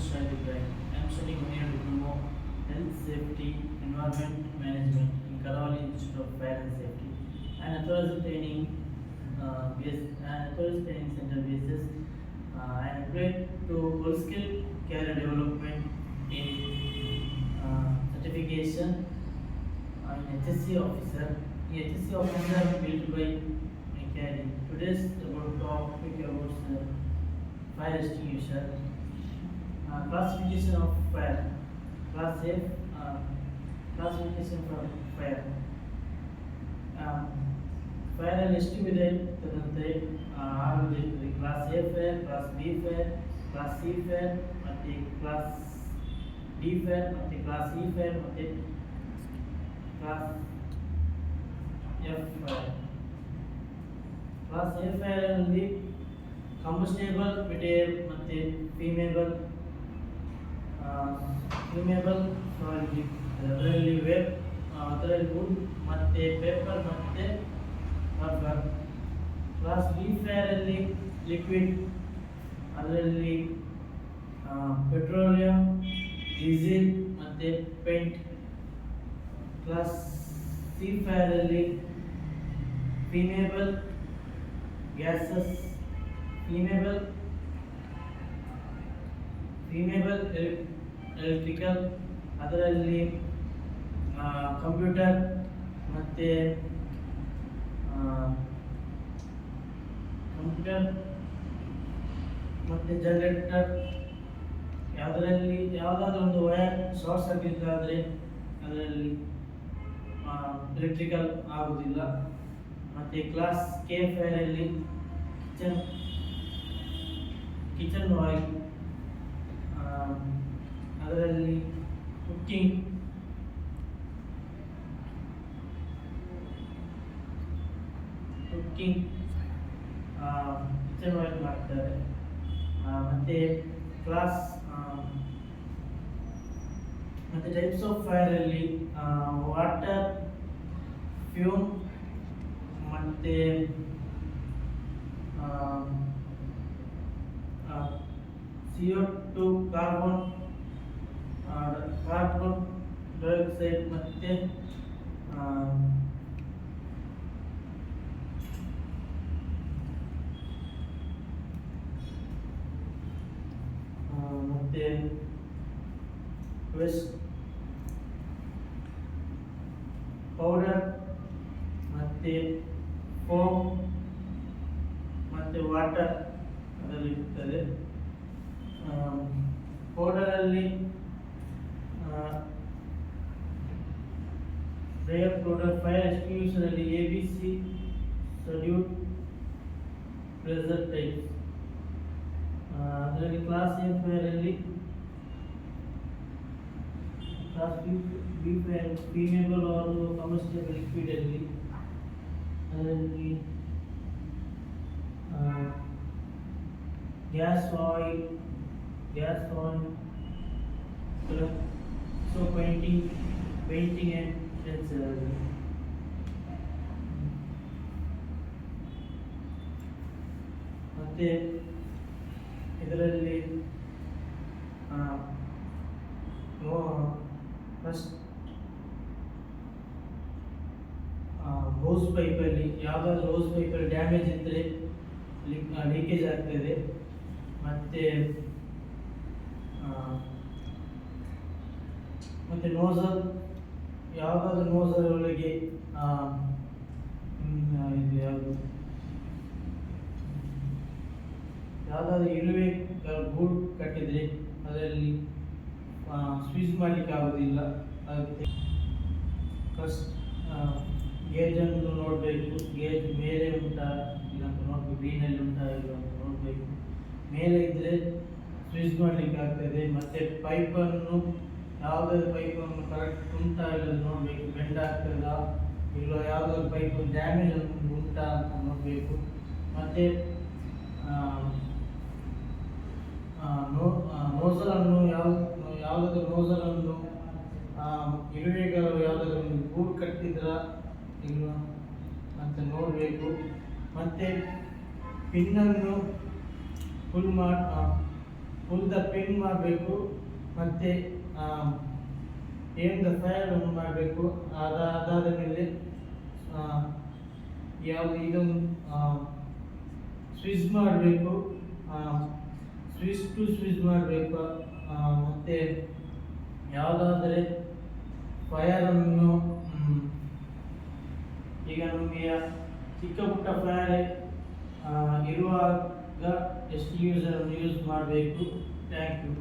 Shahid Ibrahim. I am studying here Diploma Health Safety Environment Management in Karawali Institute of Fire and Safety and Authorized Training Authorized Training Center basis. I am applied to full skill career development in certification in HSC officer. The HSC officer built by Mechanic. Today's about topic about fire extinguisher. Classification of fire. Class A. Classification for fire. Fire ಅಲ್ಲಿ ಎಷ್ಟು ವಿಧ ಇರ್ತದಂತೆ 6 ವಿಧ ಇರ್ತದೆ. Class A fire, class B fire, class C fire, ಮತ್ತು class D fire, ಮತ್ತು class E fire, ಮತ್ತು class F fire. Class A fire ಅಲ್ಲಿ ಕಂಬಸ್ಟೇಬಲ್ material ಮತ್ತು ಫೀಮೇಬಲ್ ಸಾಲಿಡ್, ಅದರಲ್ಲಿ ವೆಬ್, ಅದರಲ್ಲಿ ವುಡ್ ಮತ್ತು ಪೇಪರ್ ಮತ್ತು ರಬ್ಬರ್. ಕ್ಲಾಸ್ ಬಿ ಫೈರ್ ಅಲ್ಲಿ ಲಿಕ್ವಿಡ್, ಅದರಲ್ಲಿ ಪೆಟ್ರೋಲಿಯಂ, ಡೀಸೆಲ್ ಮತ್ತು ಪೇಂಟ್. ಕ್ಲಾಸ್ ಸಿ ಫೈರ್ ಅಲ್ಲಿ ಫೀಮೇಬಲ್ ಗ್ಯಾಸಸ್, ಫೀಮೇಬಲ್ ಎಲೆಕ್ಟ್ರಿಕಲ್, ಅದರಲ್ಲಿ ಕಂಪ್ಯೂಟರ್ ಮತ್ತು ಜನರೇಟರ್. ಯಾವುದಾದ್ರೂ ಒಂದು ವೈರ್ ಶಾರ್ಟ್ ಸರ್ಕ್ಯೂಟ್ ಆದರೆ ಅದರಲ್ಲಿ ಎಲೆಕ್ಟ್ರಿಕಲ್ ಆಗುವುದಿಲ್ಲ. ಮತ್ತು ಕ್ಲಾಸ್ ಕೆ ಫೈರ್ ಅಲ್ಲಿ ಕಿಚನ್ ಆಯಿಲ್, ಅದರಲ್ಲಿ ಕುಕ್ಕಿಂಗ್, ಕಿಚನ್ ಆಯಿಲ್ ಮಾಡ್ತಾರೆ. ಮತ್ತು ಕ್ಲಾಸ್ ಮತ್ತು ಟೈಪ್ಸ್ ಆಫ್ ಫೈರ್ ಅಲ್ಲಿ ವಾಟರ್, ಫ್ಯೂಮ್, ಮತ್ತು CO2 ಕಾರ್ಬನ್ ಡೈಆಕ್ಸೈಡ್, ಮತ್ತು ವೇಸ್ಟ್ ಪೌಡರ್, ಮತ್ತು ಫೋಮ್, ಮತ್ತು ವಾಟರ್ ಅದರಲ್ಲಿ ಇರ್ತದೆ. ಪೌಡರಲ್ಲಿ ರೇರ್ ಪೌಡರ್, ಫೈರ್ ಎಕ್ಸ್ಟಿಂಗ್ವಿಷರ್ ಅಲ್ಲಿ ABC ಸಲ್ಯೂಟ್ ಪ್ರೆಷರ್ ಟೈಪ್ಸ್. ಅದರಲ್ಲಿ ಕ್ಲಾಸ್ ಎ ಫೈರ್ ಅಲ್ಲಿ class B fire flammable or combustible liquid ಅಲ್ಲಿ, ಅದರಲ್ಲಿ gas oil, so painting and pencil. ಮತ್ತು ಇದರಲ್ಲಿ ಫಸ್ಟ್ ಹೋಸ್ ಪೈಪಲ್ಲಿ ಯಾವುದಾದ್ರೂ ಹೋಸ್ ಪೈಪಲ್ಲಿ ಡ್ಯಾಮೇಜ್ ಇದ್ದರೆ ಲೀಕೇಜ್ ಆಗ್ತದೆ. ಮತ್ತು ನೋಸಲ್, ಯಾವುದಾದ್ರೂ ನೋಸಲ್ ಒಳಗೆ ಇದು ಯಾವುದಾದ್ರೂ ಇರುವೆ ಗೂಡು ಕಟ್ಟಿದರೆ ಅದರಲ್ಲಿ ಸ್ವಿಚ್ ಮಾಡಲಿಕ್ಕೆ ಆಗೋದಿಲ್ಲ. ಅದಕ್ಕೆ ಫಸ್ಟ್ ಗೇಜನ್ನು ನೋಡಬೇಕು, ಗೇಜ್ ಮೇಲೆ ಉಂಟಾ ಇಲ್ಲ ಅಂತ ನೋಡಬೇಕು, ಗ್ರೀನಲ್ಲಿ ಉಂಟಾ ಇಲ್ಲ ಅಂತ ನೋಡಬೇಕು. ಮೇಲೆ ಇದ್ದರೆ ಸ್ವಿಚ್ ಮಾಡಲಿಕ್ಕೆ ಆಗ್ತದೆ. ಮತ್ತು ಪೈಪನ್ನು ಯಾವುದಾದ್ರು ಪೈಪನ್ನು ಕರೆಕ್ಟ್ ಉಂಟಾ ಇಲ್ಲ ನೋಡಬೇಕು, ಬೆಂಡ್ ಆಗ್ತದಾ ಇಲ್ಲ, ಯಾವುದಾದ್ರು ಪೈಪ್ ಡ್ಯಾಮೇಜ್ ಉಂಟಾ ಅಂತ ನೋಡಬೇಕು. ಮತ್ತು ನೋಸಲನ್ನು ಯಾವುದಾದ್ರೂ ನೋಸಲನ್ನು ಇರುವೆಗಳು ಯಾವುದಾದ್ರೂ ಒಂದು ಗೂಡು ಕಟ್ಟಿದ್ರಾ ಇಲ್ಲ ಅಂತ ನೋಡಬೇಕು. ಮತ್ತು ಪಿನ್ನನ್ನು ಫುಲ್ ದ ಪಿನ್ ಮಾಡಬೇಕು, ಮತ್ತು ಏಮ್ ದ ಫೈರ್ ಅನ್ನು ಮಾಡಬೇಕು. ಅದಾದ ಮೇಲೆ ಯಾವುದು ಇದೊಂದು ಸ್ವಿಚ್ ಮಾಡಬೇಕು, ಸ್ವಿಚ್ ಟು ಸ್ವಿಚ್ ಮಾಡಬೇಕು. ಮತ್ತು ಯಾವುದಾದರೆ ಫೈರನ್ನು ಈಗ ನಮಗೆ ಚಿಕ್ಕ ಪುಟ್ಟ ಫೈರ್ ಇರುವಾಗ ಎಷ್ಟು ಯೂಸರನ್ನು ಯೂಸ್ ಮಾಡಬೇಕು. Thank you.